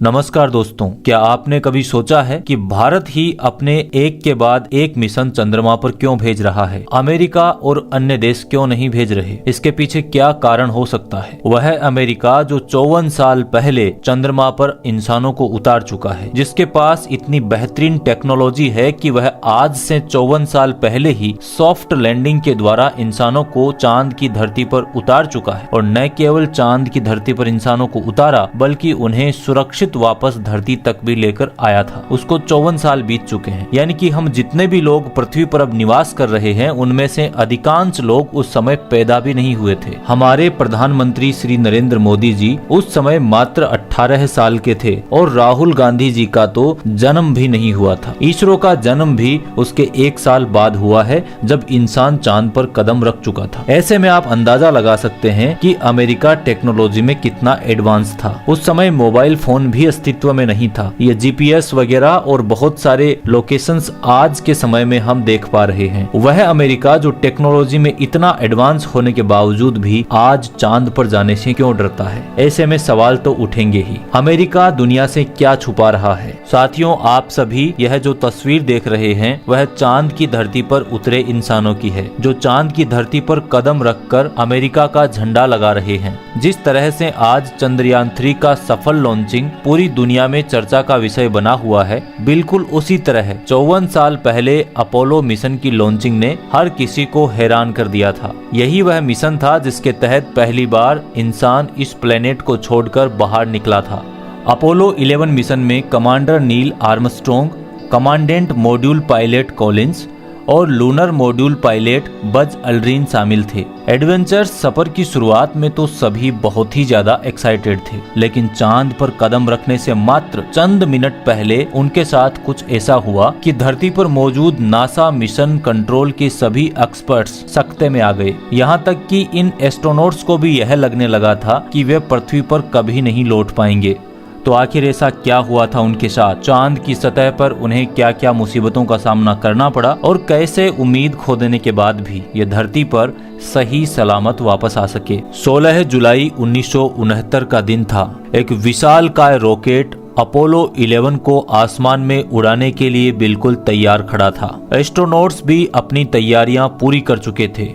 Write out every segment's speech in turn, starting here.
नमस्कार दोस्तों, क्या आपने कभी सोचा है कि भारत ही अपने एक के बाद एक मिशन चंद्रमा पर क्यों भेज रहा है? अमेरिका और अन्य देश क्यों नहीं भेज रहे? इसके पीछे क्या कारण हो सकता है? वह अमेरिका जो 54 साल पहले चंद्रमा पर इंसानों को उतार चुका है, जिसके पास इतनी बेहतरीन टेक्नोलॉजी है कि वह आज से 54 साल पहले ही सॉफ्ट लैंडिंग के द्वारा इंसानों को चांद की धरती पर उतार चुका है। और न केवल चांद की धरती पर इंसानों को उतारा, बल्कि उन्हें सुरक्षित वापस धरती तक भी लेकर आया था। उसको 54 साल बीत चुके हैं, यानी कि हम जितने भी लोग पृथ्वी पर अब निवास कर रहे हैं, उनमें से अधिकांश लोग उस समय पैदा भी नहीं हुए थे। हमारे प्रधानमंत्री श्री नरेंद्र मोदी जी उस समय मात्र 18 साल के थे और राहुल गांधी जी का तो जन्म भी नहीं हुआ था। इसरो का जन्म भी उसके 1 साल बाद हुआ है, जब इंसान चांद पर कदम रख चुका था। ऐसे में आप अंदाजा लगा सकते हैं कि अमेरिका टेक्नोलॉजी में कितना एडवांस था। उस समय मोबाइल फोन भी अस्तित्व में नहीं था। ये जीपीएस वगैरह और बहुत सारे लोकेशंस आज के समय में हम देख पा रहे हैं। वह अमेरिका जो टेक्नोलॉजी में इतना एडवांस होने के बावजूद भी आज चांद पर जाने से क्यों डरता है? ऐसे में सवाल तो उठेंगे ही। अमेरिका दुनिया से क्या छुपा रहा है? साथियों, आप सभी यह जो तस्वीर देख रहे हैं, वह चांद की धरती पर उतरे इंसानों की है, जो चांद की धरती पर कदम रखकर अमेरिका का झंडा लगा रहे हैं। जिस तरह से आज चंद्रयान 3 का सफल लॉन्चिंग पूरी दुनिया में चर्चा का विषय बना हुआ है, बिल्कुल उसी तरह 54 साल पहले अपोलो मिशन की लॉन्चिंग ने हर किसी को हैरान कर दिया था। यही वह मिशन था जिसके तहत पहली बार इंसान इस प्लेनेट को छोड़कर बाहर निकला था। अपोलो 11 मिशन में commander Neil Armstrong, commandant module pilot Collins और lunar module pilot Buzz Aldrin शामिल थे। एडवेंचर सफर की शुरुआत में तो सभी बहुत ही ज्यादा एक्साइटेड थे, लेकिन चांद पर कदम रखने से मात्र चंद मिनट पहले उनके साथ कुछ ऐसा हुआ कि धरती पर मौजूद नासा मिशन कंट्रोल के सभी एक्सपर्ट्स सकते में आ गए। यहाँ तक कि इन एस्ट्रोनॉट्स को भी यह लगने लगा था कि वे पृथ्वी पर कभी नहीं लौट पाएंगे। तो आखिर ऐसा क्या हुआ था उनके साथ? चांद की सतह पर उन्हें क्या क्या मुसीबतों का सामना करना पड़ा और कैसे उम्मीद खो देने के बाद भी ये धरती पर सही सलामत वापस आ सके? 16 जुलाई 1969 का दिन था। एक विशालकाय रॉकेट अपोलो 11 को आसमान में उड़ाने के लिए बिल्कुल तैयार खड़ा था। एस्ट्रोनॉट्स भी अपनी तैयारियां पूरी कर चुके थे।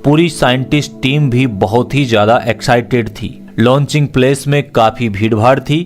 पूरी साइंटिस्ट टीम भी बहुत ही ज्यादा एक्साइटेड थी। लॉन्चिंग प्लेस में काफी भीड़भाड़ थी।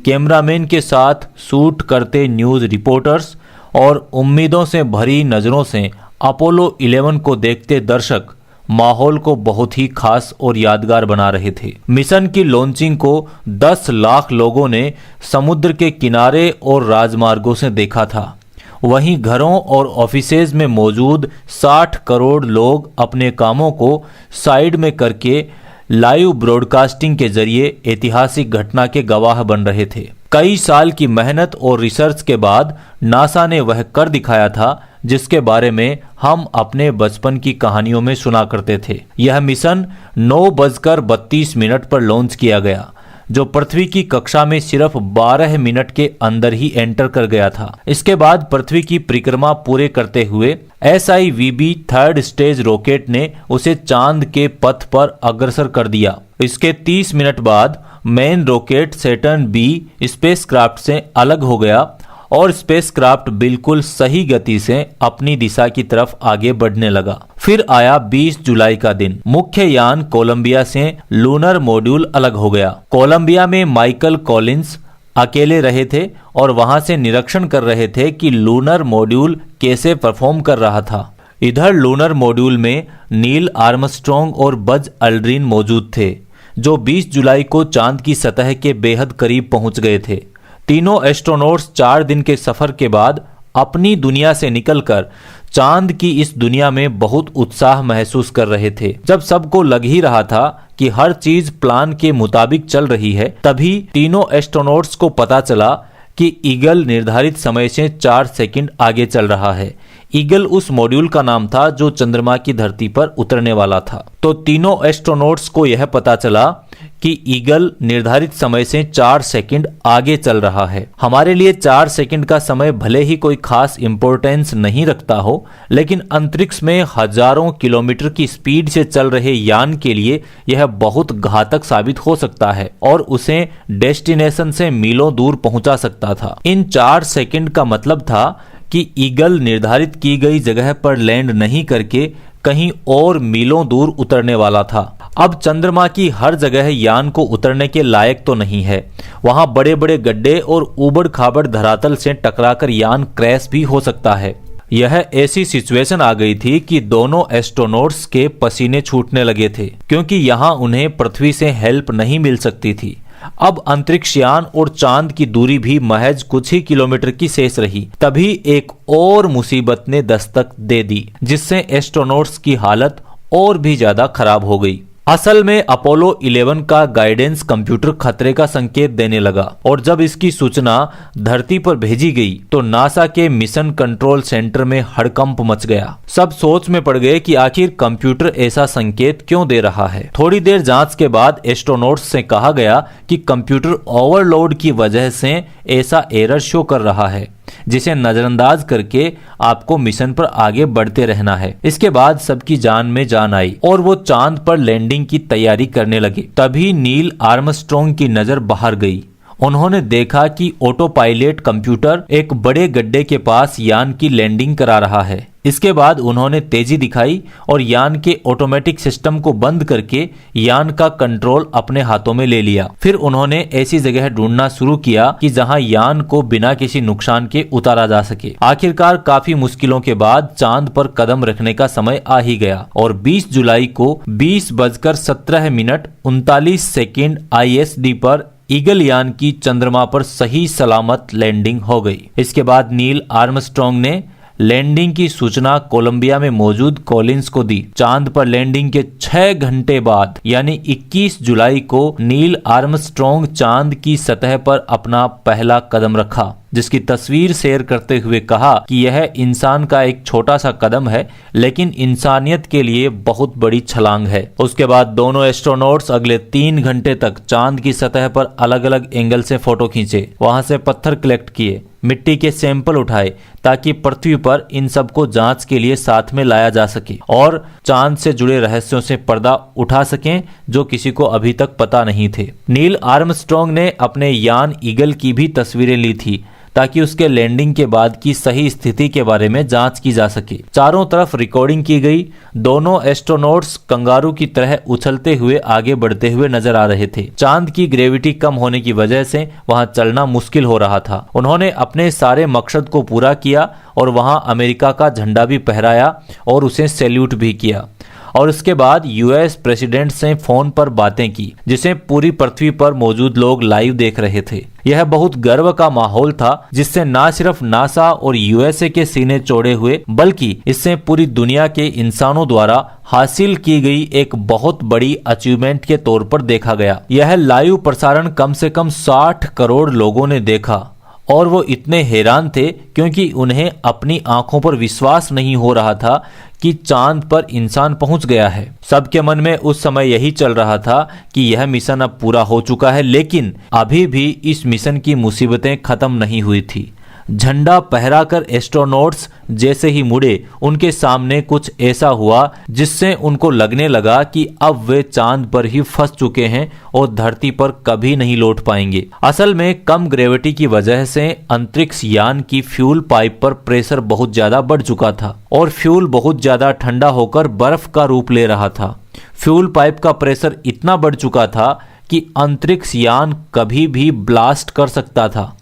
कैमरामैन के साथ शूट करते न्यूज रिपोर्टर्स और उम्मीदों से भरी नजरों से अपोलो 11 को देखते दर्शक माहौल को बहुत ही खास और यादगार बना रहे थे। मिशन की लॉन्चिंग को 10 लाख लोगों ने समुद्र के किनारे और राजमार्गों से देखा था। वहीं घरों और ऑफिसेज में मौजूद 60 करोड़ लोग अपने कामों को साइड में करके लाइव ब्रॉडकास्टिंग के जरिए ऐतिहासिक घटना के गवाह बन रहे थे। कई साल की मेहनत और रिसर्च के बाद नासा ने वह कर दिखाया था जिसके बारे में हम अपने बचपन की कहानियों में सुना करते थे। यह मिशन 9:32 पर लॉन्च किया गया, जो पृथ्वी की कक्षा में सिर्फ 12 मिनट के अंदर ही एंटर कर गया था। इसके बाद पृथ्वी की परिक्रमा पूरे करते हुए SIVB 3rd स्टेज रॉकेट ने उसे चांद के पथ पर अग्रसर कर दिया। इसके 30 मिनट बाद main rocket Saturn B spacecraft से अलग हो गया और स्पेसक्राफ्ट बिल्कुल सही गति से अपनी दिशा की तरफ आगे बढ़ने लगा। फिर आया 20 जुलाई का दिन। मुख्य यान कोलंबिया से लूनर मॉड्यूल अलग हो गया। कोलंबिया में माइकल कॉलिंस अकेले रहे थे और वहां से निरीक्षण कर रहे थे कि लूनर मॉड्यूल कैसे परफॉर्म कर रहा था। इधर लूनर मॉड्यूल में नील आर्मस्ट्रॉन्ग और बज अल्ड्रिन मौजूद थे, जो 20 जुलाई को चांद की सतह के बेहद करीब पहुंच गए थे। तीनों एस्ट्रोनॉट्स 4 दिन के सफर के बाद अपनी दुनिया से निकलकर चांद की इस दुनिया में बहुत उत्साह महसूस कर रहे थे। जब सबको लग ही रहा था कि हर चीज प्लान के मुताबिक चल रही है, तभी तीनों एस्ट्रोनॉट्स को पता चला कि ईगल निर्धारित समय से 4 सेकंड आगे चल रहा है। ईगल उस मॉड्यूल का नाम था जो चंद्रमा की धरती पर उतरने वाला था। तो तीनों एस्ट्रोनॉट्स को यह पता चला कि ईगल निर्धारित समय से 4 सेकंड आगे चल रहा है। हमारे लिए 4 सेकंड का समय भले ही कोई खास इंपॉर्टेंस नहीं रखता हो, लेकिन अंतरिक्ष में हजारों किलोमीटर की स्पीड से चल रहे यान के लिए यह बहुत घातक साबित हो सकता है और उसे डेस्टिनेशन से मीलों दूर पहुंचा सकता था। इन 4 सेकंड का मतलब था कि ईगल निर्धारित की गई जगह पर लैंड नहीं करके कहीं और मीलों दूर उतरने वाला था। अब चंद्रमा की हर जगह यान को उतरने के लायक तो नहीं है। वहां बड़े बड़े गड्ढे और ऊबड़ खाबड़ धरातल से टकराकर यान क्रैश भी हो सकता है। यह ऐसी सिचुएशन आ गई थी कि दोनों एस्ट्रोनॉट्स के पसीने छूटने लगे थे, क्योंकि यहां उन्हें पृथ्वी से हेल्प नहीं मिल सकती थी। अब अंतरिक्ष यान और चांद की दूरी भी महज कुछ ही किलोमीटर की शेष रही। तभी एक और मुसीबत ने दस्तक दे दी, जिससे एस्ट्रोनॉट्स की हालत और भी ज्यादा खराब हो गई। असल में अपोलो 11 का गाइडेंस कंप्यूटर खतरे का संकेत देने लगा और जब इसकी सूचना धरती पर भेजी गई तो नासा के मिशन कंट्रोल सेंटर में हड़कंप मच गया। सब सोच में पड़ गए कि आखिर कंप्यूटर ऐसा संकेत क्यों दे रहा है। थोड़ी देर जांच के बाद एस्ट्रोनॉट्स से कहा गया कि कंप्यूटर ओवरलोड की वजह से ऐसा एरर शो कर रहा है, जिसे नजरअंदाज करके आपको मिशन पर आगे बढ़ते रहना है। इसके बाद सबकी जान में जान आई और वो चांद पर लैंडिंग की तैयारी करने लगे। तभी नील आर्मस्ट्रॉन्ग की नजर बाहर गई। उन्होंने देखा कि ऑटो पायलट कंप्यूटर एक बड़े गड्ढे के पास यान की लैंडिंग करा रहा है। इसके बाद उन्होंने तेजी दिखाई और यान के ऑटोमेटिक सिस्टम को बंद करके यान का कंट्रोल अपने हाथों में ले लिया। फिर उन्होंने ऐसी जगह ढूंढना शुरू किया कि जहां यान को बिना किसी नुकसान के उतारा जा सके। आखिरकार काफी मुश्किलों के बाद चांद पर कदम रखने का समय आ ही गया और 20 जुलाई को 20:17:39 ISD पर ईगल यान की चंद्रमा पर सही सलामत लैंडिंग हो गई। इसके बाद नील आर्मस्ट्रॉन्ग ने लैंडिंग की सूचना कोलंबिया में मौजूद कॉलिंस को दी। चांद पर लैंडिंग के 6 घंटे बाद यानी 21 जुलाई को नील आर्मस्ट्रॉन्ग चांद की सतह पर अपना पहला कदम रखा, जिसकी तस्वीर शेयर करते हुए कहा कि यह इंसान का एक छोटा सा कदम है, लेकिन इंसानियत के लिए बहुत बड़ी छलांग है। उसके बाद दोनों एस्ट्रोनॉट्स अगले 3 घंटे तक चांद की सतह पर अलग अलग एंगल से फोटो खींचे, वहां से पत्थर कलेक्ट किए, मिट्टी के सैंपल उठाए ताकि पृथ्वी पर इन सबको जांच के लिए साथ में लाया जा सके और चांद से जुड़े रहस्यों से पर्दा उठा सकें जो किसी को अभी तक पता नहीं थे। नील आर्मस्ट्रॉन्ग ने अपने यान ईगल की भी तस्वीरें ली थी ताकि उसके लैंडिंग के बाद की सही स्थिति के बारे में जांच की जा सके। चारों तरफ रिकॉर्डिंग की गई। दोनों एस्ट्रोनॉट्स कंगारू की तरह उछलते हुए आगे बढ़ते हुए नजर आ रहे थे। चांद की ग्रेविटी कम होने की वजह से वहां चलना मुश्किल हो रहा था। उन्होंने अपने सारे मकसद को पूरा किया और वहां अमेरिका का झंडा भी फहराया और उसे सैल्यूट भी किया और उसके बाद यूएस प्रेसिडेंट से फोन पर बातें की, जिसे पूरी पृथ्वी पर मौजूद लोग लाइव देख रहे थे। यह बहुत गर्व का माहौल था, जिससे न सिर्फ नासा और यूएसए के सीने चौड़े हुए, बल्कि इससे पूरी दुनिया के इंसानों द्वारा हासिल की गई एक बहुत बड़ी अचीवमेंट के तौर पर देखा गया। यह लाइव प्रसारण कम से कम 60 करोड़ लोगों ने देखा और वो इतने हैरान थे क्योंकि उन्हें अपनी आंखों पर विश्वास नहीं हो रहा था कि चांद पर इंसान पहुंच गया है। सबके मन में उस समय यही चल रहा था कि यह मिशन अब पूरा हो चुका है, लेकिन अभी भी इस मिशन की मुसीबतें खत्म नहीं हुई थी। झंडा फहराकर एस्ट्रोनॉट्स जैसे ही मुड़े, उनके सामने कुछ ऐसा हुआ जिससे उनको लगने लगा कि अब वे चांद पर ही फंस चुके हैं और धरती पर कभी नहीं लौट पाएंगे। असल में कम ग्रेविटी की वजह से अंतरिक्ष यान की फ्यूल पाइप पर प्रेशर बहुत ज्यादा बढ़ चुका था और फ्यूल बहुत ज्यादा ठंडा होकर बर्फ का रूप ले रहा था। फ्यूल पाइप का प्रेशर इतना बढ़ चुका था कि अंतरिक्ष यान कभी भी ब्लास्ट कर सकता था।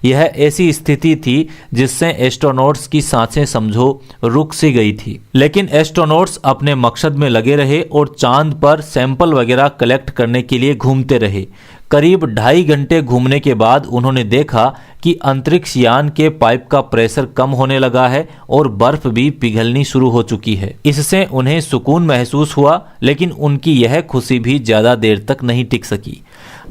यह ऐसी स्थिति थी जिससे एस्ट्रोनॉट्स की सांसें समझो रुक सी गई थी। लेकिन एस्ट्रोनॉट्स अपने मकसद में लगे रहे और चांद पर सैंपल वगैरह कलेक्ट करने के लिए घूमते रहे। करीब 2.5 घंटे घूमने के बाद उन्होंने देखा कि अंतरिक्ष यान के पाइप का प्रेशर कम होने लगा है और बर्फ भी पिघलनी शुरू हो चुकी है। इससे उन्हें सुकून महसूस हुआ, लेकिन उनकी यह खुशी भी ज्यादा देर तक नहीं टिक सकी।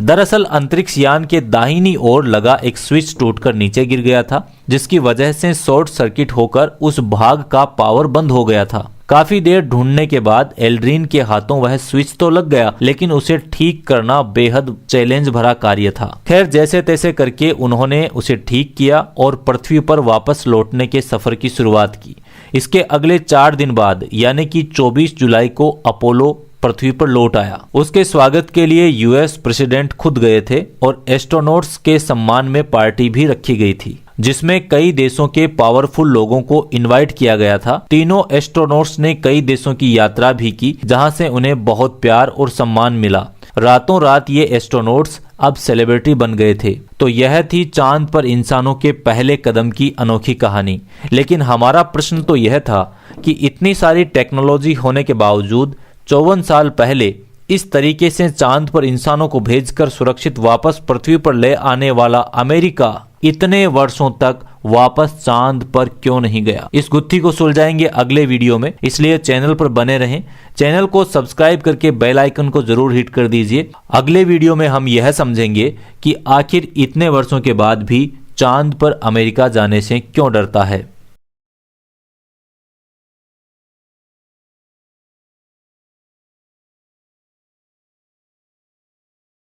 दरअसल अंतरिक्ष यान के दाहिनी ओर लगा एक स्विच टूटकर नीचे गिर गया था, जिसकी वजह से शॉर्ट सर्किट होकर उस भाग का पावर बंद हो गया था। काफी देर ढूंढने के बाद एल्ड्रिन के हाथों वह स्विच तो लग गया, लेकिन उसे ठीक करना बेहद चैलेंज भरा कार्य था। खैर, जैसे तैसे करके उन्होंने उसे ठीक किया और पृथ्वी पर वापस लौटने के सफर की शुरुआत की। इसके अगले 4 दिन बाद यानी कि 24 जुलाई को अपोलो पृथ्वी पर लौट आया। उसके स्वागत के लिए यूएस प्रेसिडेंट खुद गए थे और एस्ट्रोनॉट्स के सम्मान में पार्टी भी रखी गई थी, जिसमें कई देशों के पावरफुल लोगों को इनवाइट किया गया था। तीनों एस्ट्रोनॉट्स ने कई देशों की यात्रा भी की, जहां से उन्हें बहुत प्यार और सम्मान मिला। रातों रात ये एस्ट्रोनॉट्स अब सेलिब्रिटी बन गए थे। तो यह थी चांद पर इंसानों के पहले कदम की अनोखी कहानी। लेकिन हमारा प्रश्न तो यह था कि इतनी सारी टेक्नोलॉजी होने के बावजूद 54 साल पहले इस तरीके से चांद पर इंसानों को भेजकर सुरक्षित वापस पृथ्वी पर ले आने वाला अमेरिका इतने वर्षों तक वापस चांद पर क्यों नहीं गया? इस गुत्थी को सुलझाएंगे अगले वीडियो में, इसलिए चैनल पर बने रहें। चैनल को सब्सक्राइब करके बेल आइकन को जरूर हिट कर दीजिए। अगले वीडियो में हम यह समझेंगे कि आखिर इतने वर्षों के बाद भी चांद पर अमेरिका जाने से क्यों डरता है।